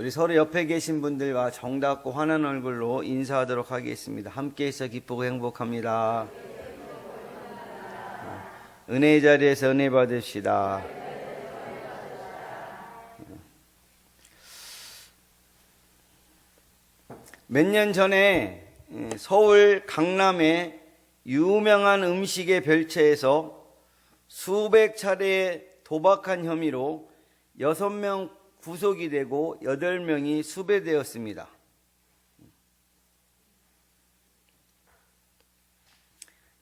우리 서로 옆에 계신 분들과 정답고 환한 얼굴로 인사하도록 하겠습니다. 함께해서 기쁘고 행복합니다. 은혜의 자리에서 은혜 받읍시다. 몇 년 전에 서울 강남의 유명한 음식의 별채에서 수백 차례 도박한 혐의로 6명 구속이 되고 8명이 수배되었습니다.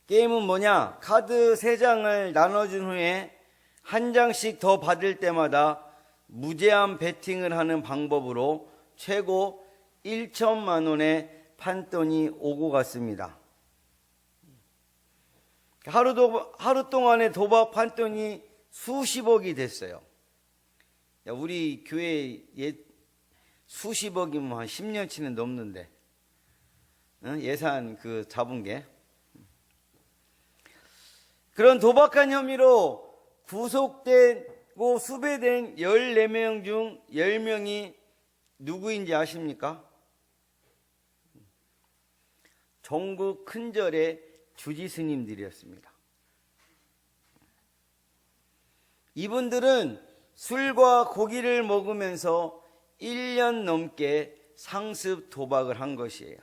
게임은 뭐냐? 카드 3장을 나눠준 후에 한 장씩 더 받을 때마다 무제한 베팅을 하는 방법으로 최고 1천만 원의 판돈이 오고 갔습니다. 하루 동안에 도박 판돈이 수십억이 됐어요. 야, 우리 교회 수십억이면 한 10년치는 넘는데, 예산 잡은 게. 그런 도박한 혐의로 구속되고 수배된 14명 중 10명이 누구인지 아십니까? 전국 큰절의 주지 스님들이었습니다. 이분들은 술과 고기를 먹으면서 1년 넘게 상습 도박을 한 것이에요.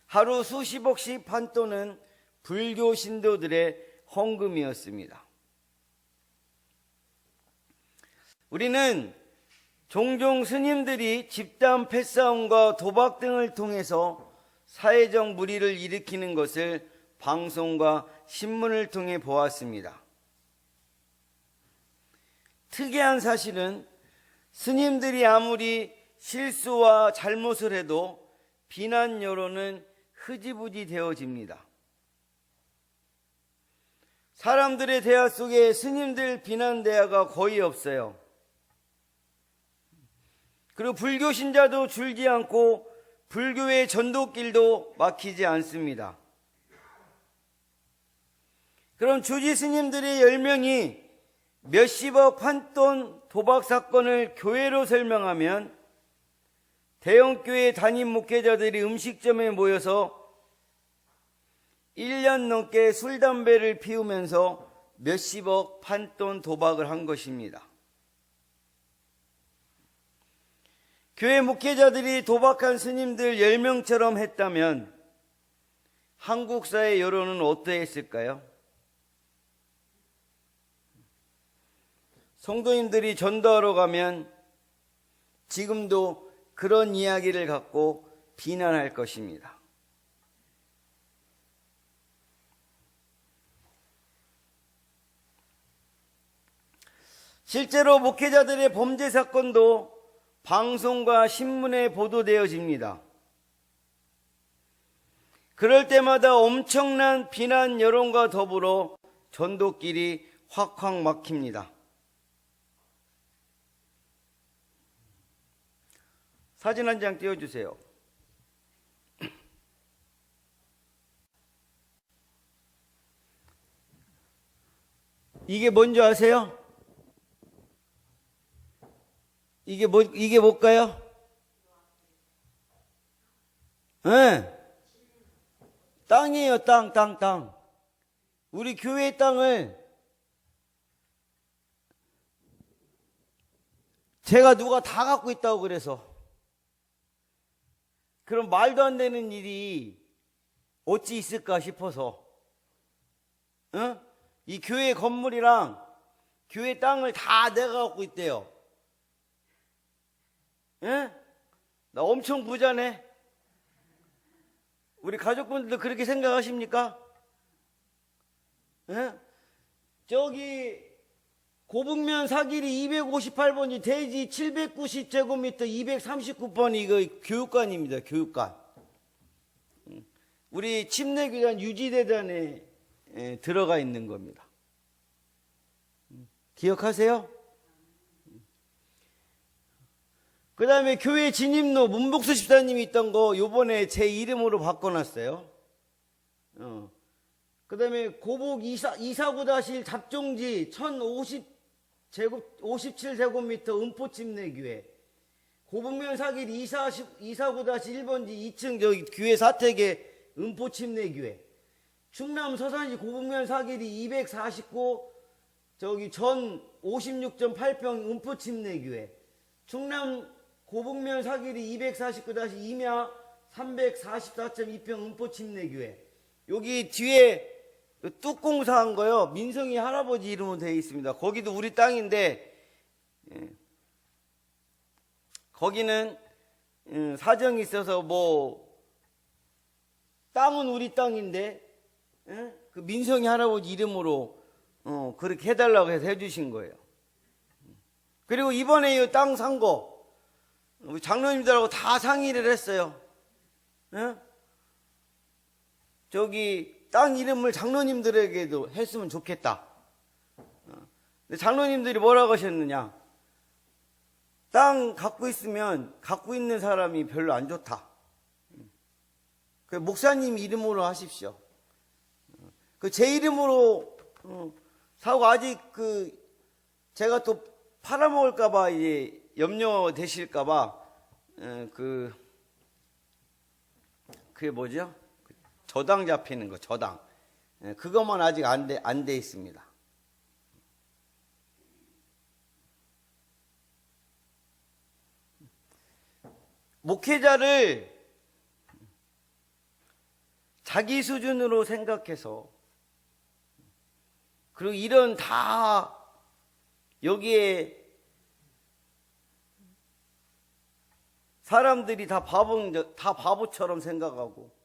하루 수십억씩 판돈은 불교 신도들의 헌금이었습니다. 우리는 종종 스님들이 집단 패싸움과 도박 등을 통해서 사회적 물의를 일으키는 것을 방송과 신문을 통해 보았습니다. 특이한 사실은 스님들이 아무리 실수와 잘못을 해도 비난 여론은 흐지부지 되어집니다. 사람들의 대화 속에 스님들 비난 대화가 거의 없어요. 그리고 불교 신자도 줄지 않고 불교의 전도길도 막히지 않습니다. 그럼 주지 스님들의 10명이 몇십억 판돈 도박 사건을 교회로 설명하면 대형교회 담임 목회자들이 음식점에 모여서 1년 넘게 술, 담배를 피우면서 몇십억 판돈 도박을 한 것입니다. 교회 목회자들이 도박한 스님들 10명처럼 했다면 한국 사회 여론은 어떠했을까요? 성도님들이 전도하러 가면 지금도 그런 이야기를 갖고 비난할 것입니다. 실제로 목회자들의 범죄 사건도 방송과 신문에 보도되어집니다. 그럴 때마다 엄청난 비난 여론과 더불어 전도길이 확확 막힙니다. 사진 한 장 띄워주세요. 이게 뭔지 아세요? 이게 뭘까요? 네. 땅이에요, 땅. 우리 교회 땅을 제가 누가 다 갖고 있다고 그래서. 그럼 말도 안 되는 일이 어찌 있을까 싶어서, 이 교회 건물이랑 교회 땅을 다 내가 갖고 있대요. 나 엄청 부자네. 우리 가족분들도 그렇게 생각하십니까? 저기 고북면 사길이 258번이 대지 790제곱미터 239번이 이거 교육관입니다. 교육관. 우리 침례교단 유지대단에 들어가 있는 겁니다. 기억하세요? 그 다음에 교회 진입로 문복수 집사님이 있던 거 요번에 제 이름으로 바꿔놨어요. 그 다음에 고복 이사구다실 잡종지 57제곱미터 은포침례교회, 고북면 사길 249-1번지 2층 저기 교회 사택의 은포침례교회, 충남 서산시 고북면 사길이 249 저기 전 56.8평 은포침례교회, 충남 고북면 사길이 249-2면 344.2평 은포침례교회. 여기 뒤에 뚝공사한 거요, 민성이 할아버지 이름으로 되어 있습니다. 거기도 우리 땅인데, 거기는 사정이 있어서 땅은 우리 땅인데, 그 민성이 할아버지 이름으로 그렇게 해달라고 해서 해주신 거예요. 그리고 이번에 이 땅 산 거 우리 장로님들하고 다 상의를 했어요. 저기 땅 이름을 장로님들에게도 했으면 좋겠다. 근데 장로님들이 뭐라고 하셨느냐? 땅 갖고 있으면 갖고 있는 사람이 별로 안 좋다. 그 목사님 이름으로 하십시오. 그 제 이름으로 사고 아직 제가 또 팔아먹을까봐 이제 염려되실까봐 그게 뭐죠? 저당 잡히는 거, 저당. 그것만 아직 안 돼 있습니다. 목회자를 자기 수준으로 생각해서, 그리고 이런 다 여기에 사람들이 다 바보처럼 생각하고,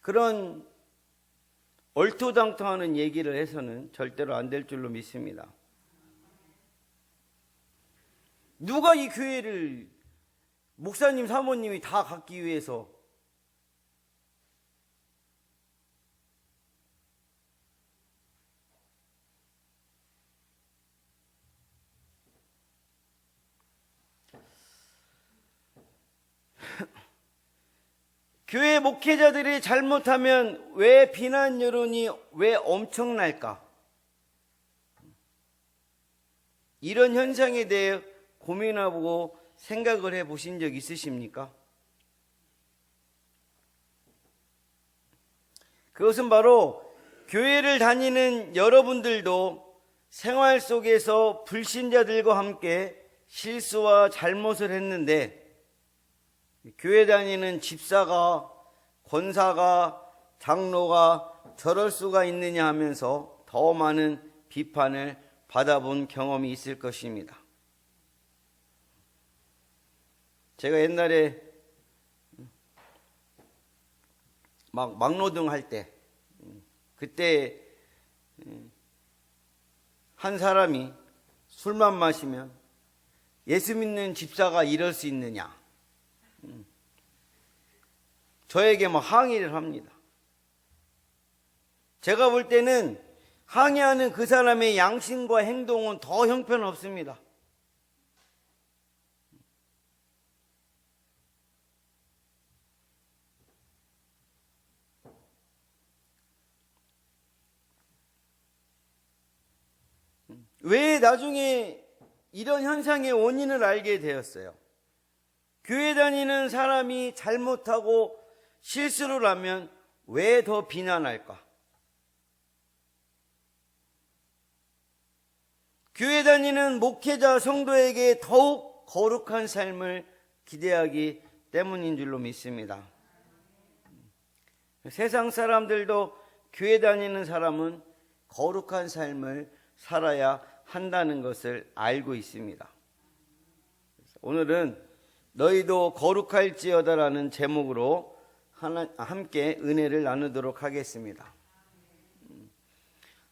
그런 얼토당토하는 얘기를 해서는 절대로 안 될 줄로 믿습니다. 누가 이 교회를 목사님, 사모님이 다 갖기 위해서 교회 목회자들이 잘못하면 왜 비난 여론이 왜 엄청날까? 이런 현상에 대해 고민해보고 생각을 해보신 적 있으십니까? 그것은 바로 교회를 다니는 여러분들도 생활 속에서 불신자들과 함께 실수와 잘못을 했는데, 교회 다니는 집사가, 권사가, 장로가 저럴 수가 있느냐 하면서 더 많은 비판을 받아본 경험이 있을 것입니다. 제가 옛날에 막노동 할 때, 그때 한 사람이 술만 마시면 예수 믿는 집사가 이럴 수 있느냐, 저에게 항의를 합니다. 제가 볼 때는 항의하는 그 사람의 양심과 행동은 더 형편없습니다. 왜 나중에 이런 현상의 원인을 알게 되었어요? 교회 다니는 사람이 잘못하고 실수를 하면 왜 더 비난할까? 교회 다니는 목회자 성도에게 더욱 거룩한 삶을 기대하기 때문인 줄로 믿습니다. 세상 사람들도 교회 다니는 사람은 거룩한 삶을 살아야 한다는 것을 알고 있습니다. 오늘은 너희도 거룩할지어다라는 제목으로 함께 은혜를 나누도록 하겠습니다.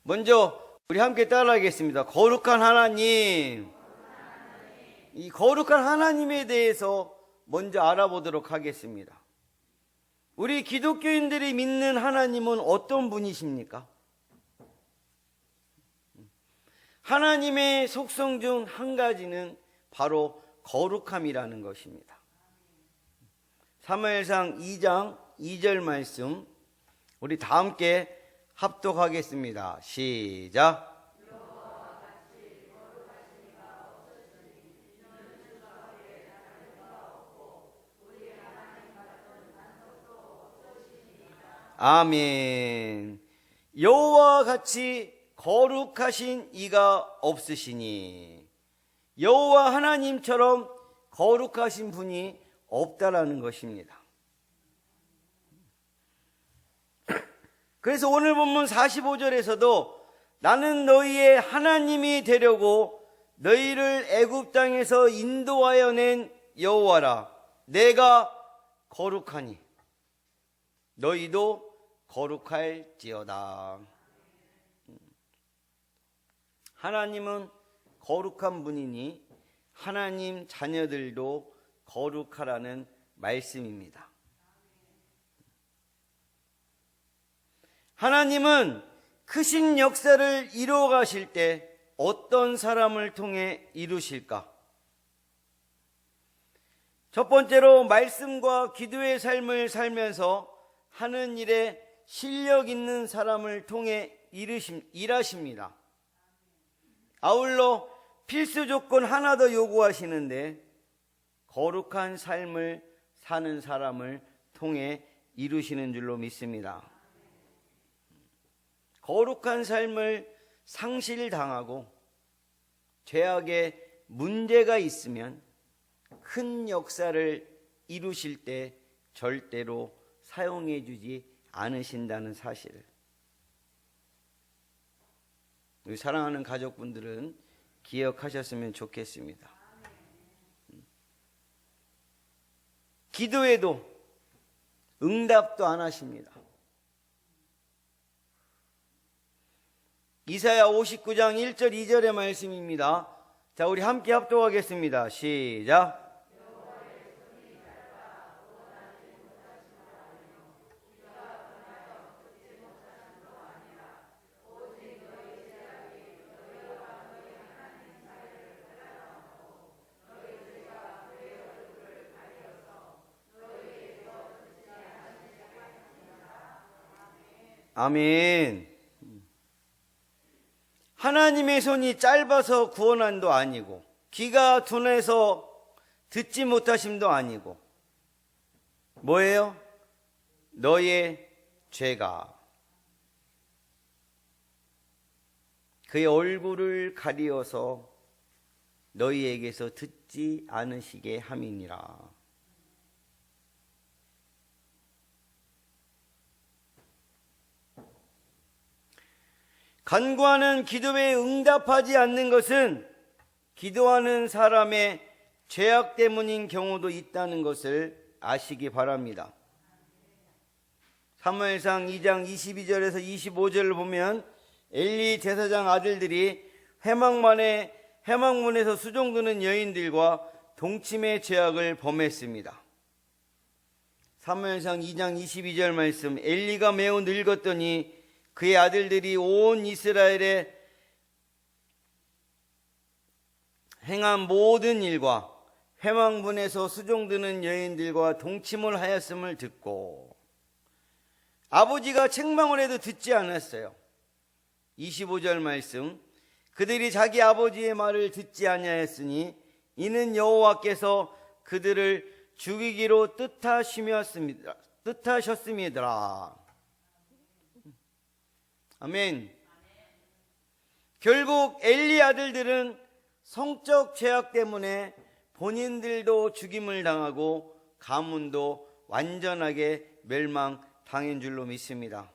먼저 우리 함께 따라하겠습니다. 거룩한 하나님. 이 거룩한 하나님에 대해서 먼저 알아보도록 하겠습니다. 우리 기독교인들이 믿는 하나님은 어떤 분이십니까? 하나님의 속성 중 한 가지는 바로 거룩함이라는 것입니다. 사무엘상 2장 2절 말씀 우리 다 함께 합독하겠습니다. 시작. 아멘. 여호와와 같이 거룩하신 이가 없으시니, 여호와 하나님처럼 거룩하신 분이 없다라는 것입니다. 그래서 오늘 본문 45절에서도 나는 너희의 하나님이 되려고 너희를 애굽 땅에서 인도하여 낸 여호와라. 내가 거룩하니 너희도 거룩할지어다. 하나님은 거룩한 분이니 하나님 자녀들도 거룩하라는 말씀입니다. 하나님은 크신 역사를 이루어 가실 때 어떤 사람을 통해 이루실까? 첫 번째로 말씀과 기도의 삶을 살면서 하는 일에 실력 있는 사람을 통해 일하십니다. 아울러 필수 조건 하나 더 요구하시는데 거룩한 삶을 사는 사람을 통해 이루시는 줄로 믿습니다. 거룩한 삶을 상실당하고 죄악에 문제가 있으면 큰 역사를 이루실 때 절대로 사용해 주지 않으신다는 사실을 우리 사랑하는 가족분들은 기억하셨으면 좋겠습니다. 기도에도 응답도 안 하십니다. 이사야 59장 1절 2절의 말씀입니다. 자, 우리 함께 합독하겠습니다. 시작. 아멘. 하나님의 손이 짧아서 구원한도 아니고 귀가 둔해서 듣지 못하심도 아니고 뭐예요? 너의 죄가 그의 얼굴을 가리어서 너희에게서 듣지 않으시게 함이니라. 간구하는 기도에 응답하지 않는 것은 기도하는 사람의 죄악 때문인 경우도 있다는 것을 아시기 바랍니다. 사무엘상 2장 22절에서 25절을 보면 엘리 제사장 아들들이 회막문에서 수종드는 여인들과 동침의 죄악을 범했습니다. 사무엘상 2장 22절 말씀, 엘리가 매우 늙었더니 그의 아들들이 온 이스라엘에 행한 모든 일과 회막문에서 수종드는 여인들과 동침을 하였음을 듣고 아버지가 책망을 해도 듣지 않았어요. 25절 말씀, 그들이 자기 아버지의 말을 듣지 아니하였으니 이는 여호와께서 그들을 죽이기로 뜻하셨음이더라. 아멘. 결국 엘리 아들들은 성적 죄악 때문에 본인들도 죽임을 당하고 가문도 완전하게 멸망당한 줄로 믿습니다.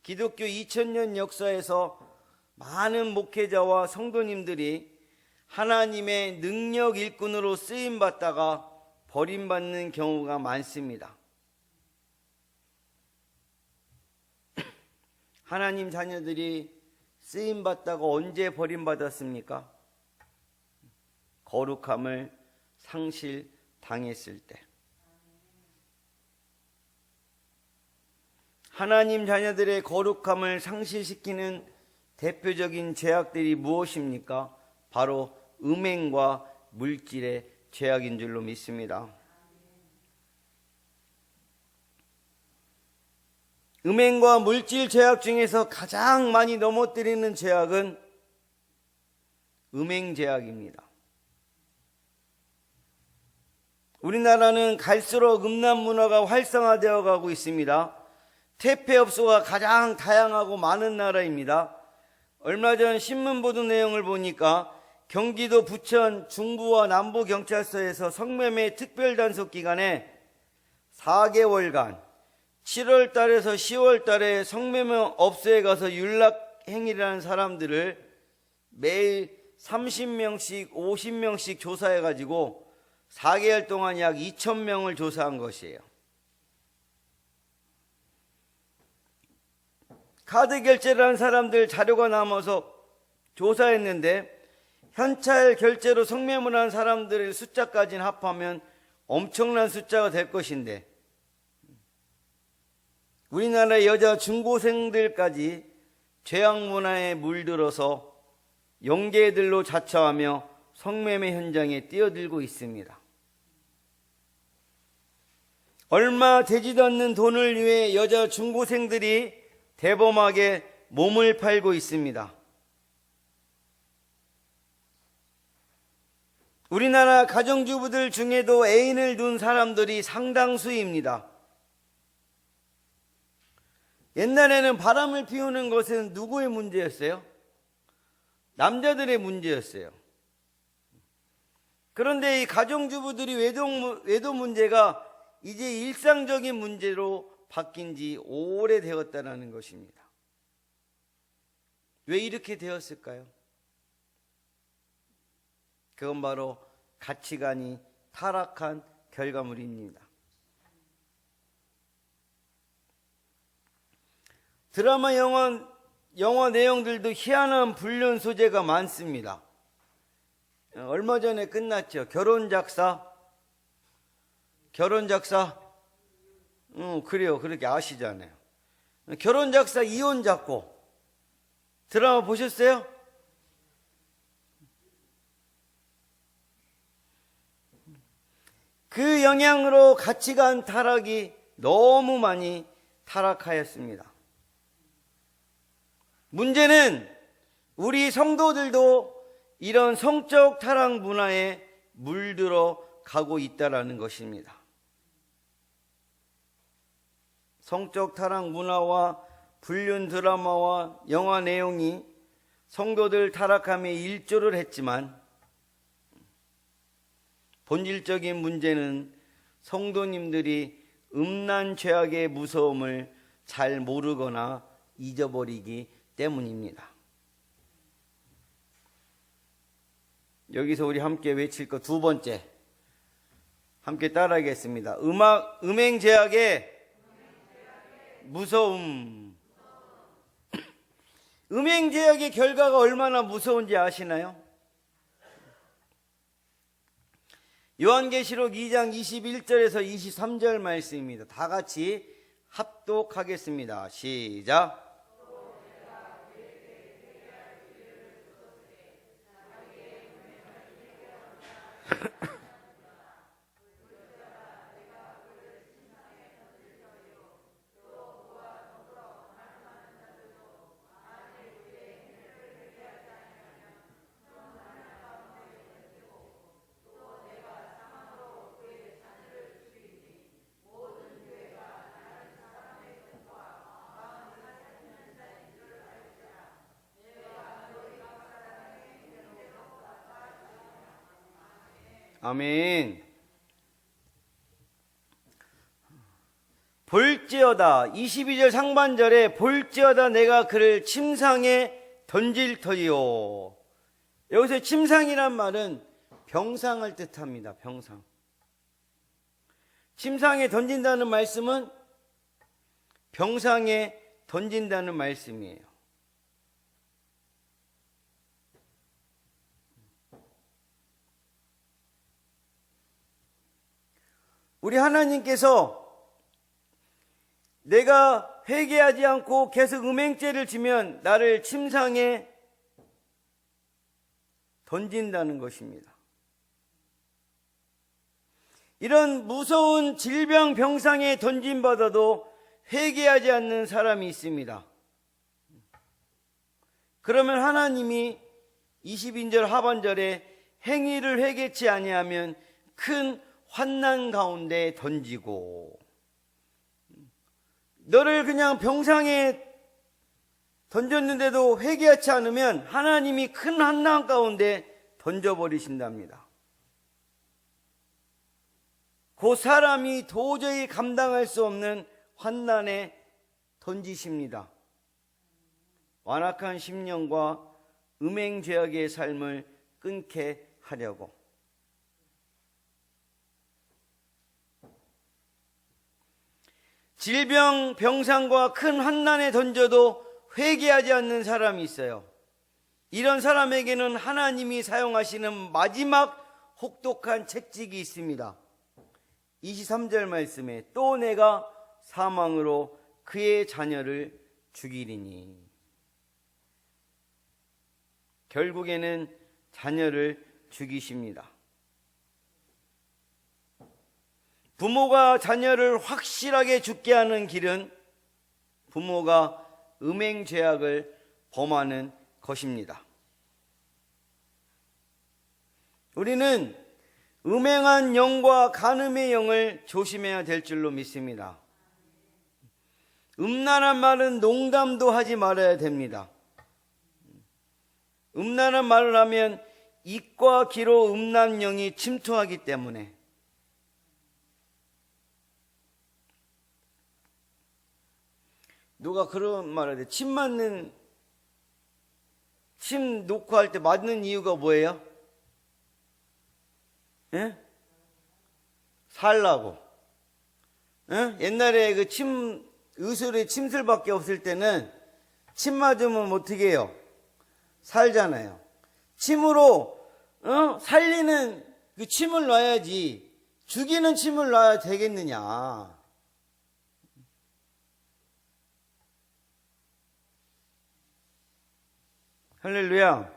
기독교 2000년 역사에서 많은 목회자와 성도님들이 하나님의 능력 일꾼으로 쓰임받다가 버림받는 경우가 많습니다. 하나님 자녀들이 쓰임받다가 언제 버림받았습니까? 거룩함을 상실당했을 때. 하나님 자녀들의 거룩함을 상실시키는 대표적인 죄악들이 무엇입니까? 바로 음행과 물질의 죄악인 줄로 믿습니다. 음행과 물질 죄악 중에서 가장 많이 넘어뜨리는 죄악은 음행 죄악입니다. 우리나라는 갈수록 음란 문화가 활성화되어 가고 있습니다. 퇴폐업소가 가장 다양하고 많은 나라입니다. 얼마 전 신문 보도 내용을 보니까 경기도 부천 중부와 남부경찰서에서 성매매 특별단속 기간에 4개월간 7월 달에서 10월 달에 성매매 업소에 가서 윤락행위를 하는 사람들을 매일 30명씩 50명씩 조사해가지고 4개월 동안 약 2,000명을 조사한 것이에요. 카드 결제를 한 사람들 자료가 남아서 조사했는데 현찰 결제로 성매매를 한 사람들의 숫자까지는 합하면 엄청난 숫자가 될 것인데 우리나라의 여자 중고생들까지 죄악 문화에 물들어서 영계들로 자처하며 성매매 현장에 뛰어들고 있습니다. 얼마 되지도 않는 돈을 위해 여자 중고생들이 대범하게 몸을 팔고 있습니다. 우리나라 가정주부들 중에도 애인을 둔 사람들이 상당수입니다. 옛날에는 바람을 피우는 것은 누구의 문제였어요? 남자들의 문제였어요. 그런데 이 가정주부들이 외도 문제가 이제 일상적인 문제로 바뀐 지 오래되었다는 것입니다. 왜 이렇게 되었을까요? 그건 바로 가치관이 타락한 결과물입니다. 드라마 영화 내용들도 희한한 불륜 소재가 많습니다. 얼마 전에 끝났죠. 결혼작사. 그래요. 그렇게 아시잖아요. 결혼작사 이혼작고. 드라마 보셨어요? 그 영향으로 가치관 타락이 너무 많이 타락하였습니다. 문제는 우리 성도들도 이런 성적 타락 문화에 물들어 가고 있다는 것입니다. 성적 타락 문화와 불륜 드라마와 영화 내용이 성도들 타락함에 일조를 했지만 본질적인 문제는 성도님들이 음란 죄악의 무서움을 잘 모르거나 잊어버리기 때문입니다. 여기서 우리 함께 외칠 것 두 번째, 함께 따라하겠습니다. 음행 죄악의 무서움. 음행 죄악의 결과가 얼마나 무서운지 아시나요? 요한계시록 2장 21절에서 23절 말씀입니다. 다 같이 합독하겠습니다. 시작. 아멘. 볼지어다 22절 상반절에 볼지어다 내가 그를 침상에 던질 터이요. 여기서 침상이란 말은 병상을 뜻합니다. 병상. 침상에 던진다는 말씀은 병상에 던진다는 말씀이에요. 우리 하나님께서 내가 회개하지 않고 계속 음행죄를 지면 나를 침상에 던진다는 것입니다. 이런 무서운 질병 병상에 던짐받아도 회개하지 않는 사람이 있습니다. 그러면 하나님이 20인절 하반절에 행위를 회개치 아니하면 큰 환난 가운데 던지고, 너를 그냥 병상에 던졌는데도 회개하지 않으면 하나님이 큰 환난 가운데 던져버리신답니다. 그 사람이 도저히 감당할 수 없는 환난에 던지십니다. 완악한 심령과 음행죄악의 삶을 끊게 하려고. 질병, 병상과 큰 환난에 던져도 회개하지 않는 사람이 있어요. 이런 사람에게는 하나님이 사용하시는 마지막 혹독한 책찍이 있습니다. 23절 말씀에 또 내가 사망으로 그의 자녀를 죽이리니. 결국에는 자녀를 죽이십니다. 부모가 자녀를 확실하게 죽게 하는 길은 부모가 음행죄악을 범하는 것입니다. 우리는 음행한 영과 간음의 영을 조심해야 될 줄로 믿습니다. 음란한 말은 농담도 하지 말아야 됩니다. 음란한 말을 하면 입과 귀로 음란 영이 침투하기 때문에. 누가 그런 말을 해. 침 놓고 할 때 맞는 이유가 뭐예요? 예? 살라고. 예? 옛날에 그 의술에 침술밖에 없을 때는 침 맞으면 어떻게 해요? 살잖아요. 침으로 살리는 그 침을 놔야지 죽이는 침을 놔야 되겠느냐. 할렐루야.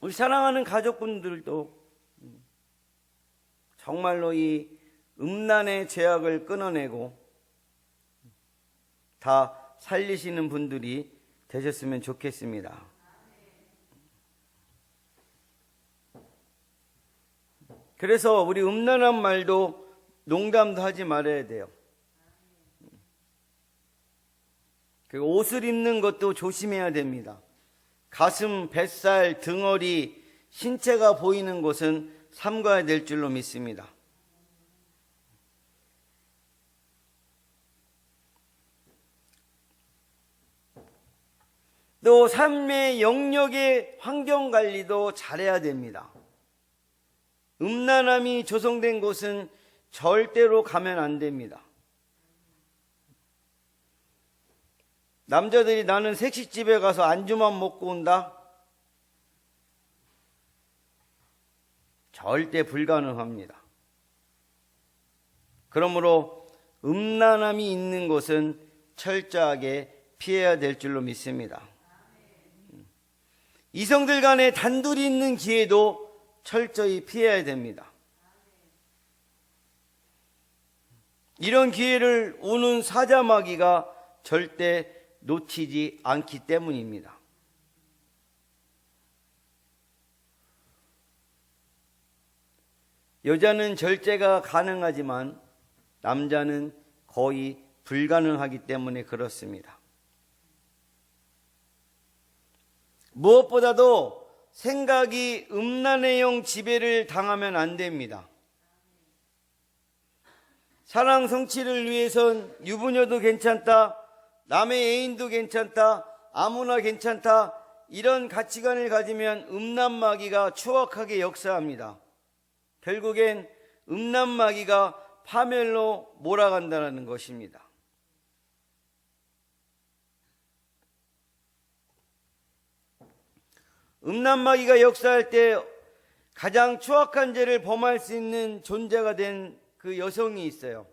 우리 사랑하는 가족분들도 정말로 이 음란의 죄악을 끊어내고 다 살리시는 분들이 되셨으면 좋겠습니다. 그래서 우리 음란한 말도 농담도 하지 말아야 돼요. 그리고 옷을 입는 것도 조심해야 됩니다. 가슴, 뱃살, 등허리, 신체가 보이는 곳은 삼가야 될 줄로 믿습니다. 또 삶의 영역의 환경관리도 잘해야 됩니다. 음란함이 조성된 곳은 절대로 가면 안 됩니다. 남자들이 나는 색식집에 가서 안주만 먹고 온다? 절대 불가능합니다. 그러므로 음란함이 있는 곳은 철저하게 피해야 될 줄로 믿습니다. 이성들 간에 단둘이 있는 기회도 철저히 피해야 됩니다. 이런 기회를 오는 사자마귀가 절대 놓치지 않기 때문입니다. 여자는 절제가 가능하지만 남자는 거의 불가능하기 때문에 그렇습니다. 무엇보다도 생각이 음란의 영 지배를 당하면 안 됩니다. 사랑 성취를 위해선 유부녀도 괜찮다, 남의 애인도 괜찮다, 아무나 괜찮다, 이런 가치관을 가지면 음란마귀가 추악하게 역사합니다. 결국엔 음란마귀가 파멸로 몰아간다는 것입니다. 음란마귀가 역사할 때 가장 추악한 죄를 범할 수 있는 존재가 된 그 여성이 있어요.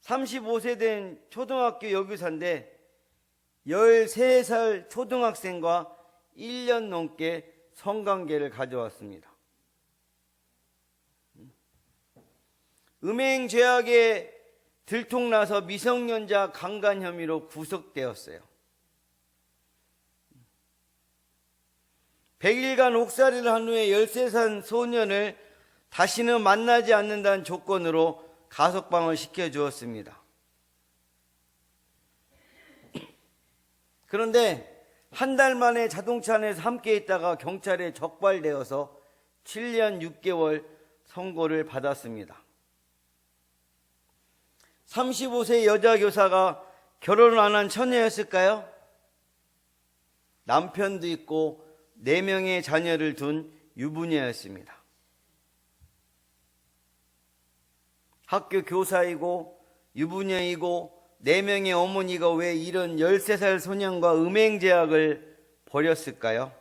35세 된 초등학교 여교사인데 13살 초등학생과 1년 넘게 성관계를 가져왔습니다. 음행 죄악에 들통나서 미성년자 강간 혐의로 구속되었어요. 100일간 옥살이를 한 후에 13살 소년을 다시는 만나지 않는다는 조건으로 가석방을 시켜주었습니다. 그런데 한 달 만에 자동차 안에서 함께 있다가 경찰에 적발되어서 7년 6개월 선고를 받았습니다. 35세 여자 교사가 결혼을 안 한 처녀였을까요? 남편도 있고 4명의 자녀를 둔 유부녀였습니다. 학교 교사이고 유부녀이고 4명의 어머니가 왜 이런 13살 소년과 음행제약을 벌였을까요?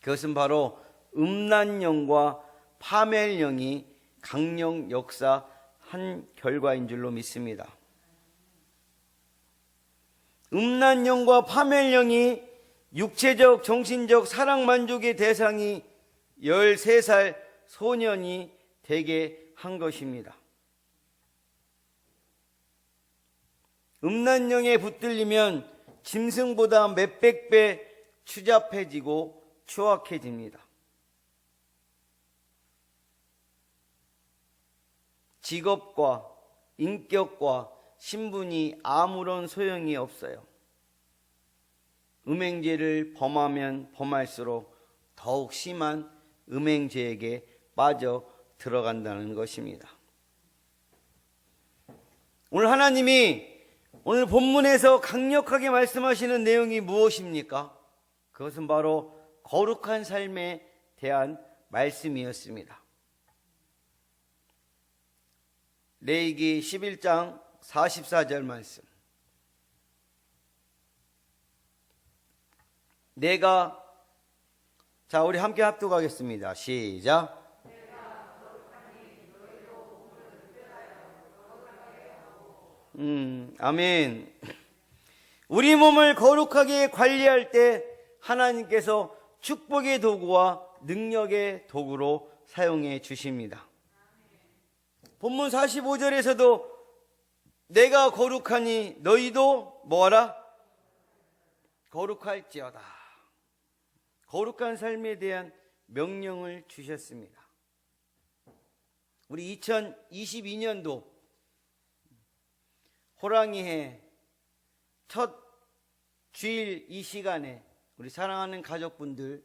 그것은 바로 음란령과 파멸령이 강령 역사한 결과인 줄로 믿습니다. 음란령과 파멸령이 육체적, 정신적 사랑 만족의 대상이 13살 소년이 되게 한 것입니다. 음란령에 붙들리면 짐승보다 몇백 배 추잡해지고 추악해집니다. 직업과 인격과 신분이 아무런 소용이 없어요. 음행죄를 범하면 범할수록 더욱 심한 음행죄에게 빠져 들어간다는 것입니다. 오늘 하나님이 오늘 본문에서 강력하게 말씀하시는 내용이 무엇입니까? 그것은 바로 거룩한 삶에 대한 말씀이었습니다. 레위기 11장 44절 말씀. 자, 우리 함께 합독하겠습니다. 시작. 아멘. 우리 몸을 거룩하게 관리할 때 하나님께서 축복의 도구와 능력의 도구로 사용해 주십니다. 본문 45절에서도 내가 거룩하니 너희도 뭐하라? 거룩할지어다. 거룩한 삶에 대한 명령을 주셨습니다. 우리 2022년도 호랑이해 첫 주일 이 시간에 우리 사랑하는 가족분들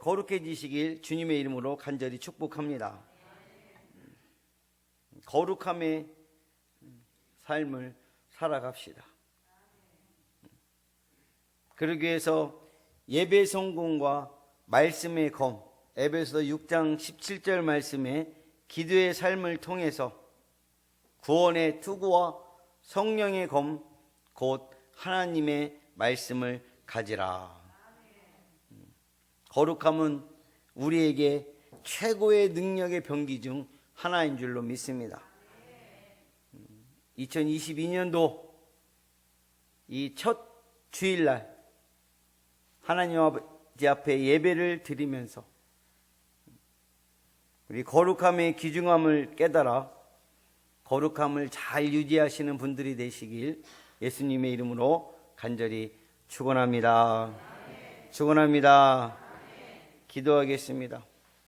거룩해지시길 주님의 이름으로 간절히 축복합니다. 거룩함의 삶을 살아갑시다. 그러기 위해서 예배 성공과 말씀의 검, 에베소 6장 17절 말씀에 기도의 삶을 통해서 구원의 투구와 성령의 검, 곧 하나님의 말씀을 가지라. 거룩함은 우리에게 최고의 능력의 병기 중 하나인 줄로 믿습니다. 2022년도 이 첫 주일날 하나님 아버지 앞에 예배를 드리면서 우리 거룩함의 귀중함을 깨달아 거룩함을 잘 유지하시는 분들이 되시길 예수님의 이름으로 간절히 축원합니다. 축원합니다. 기도하겠습니다.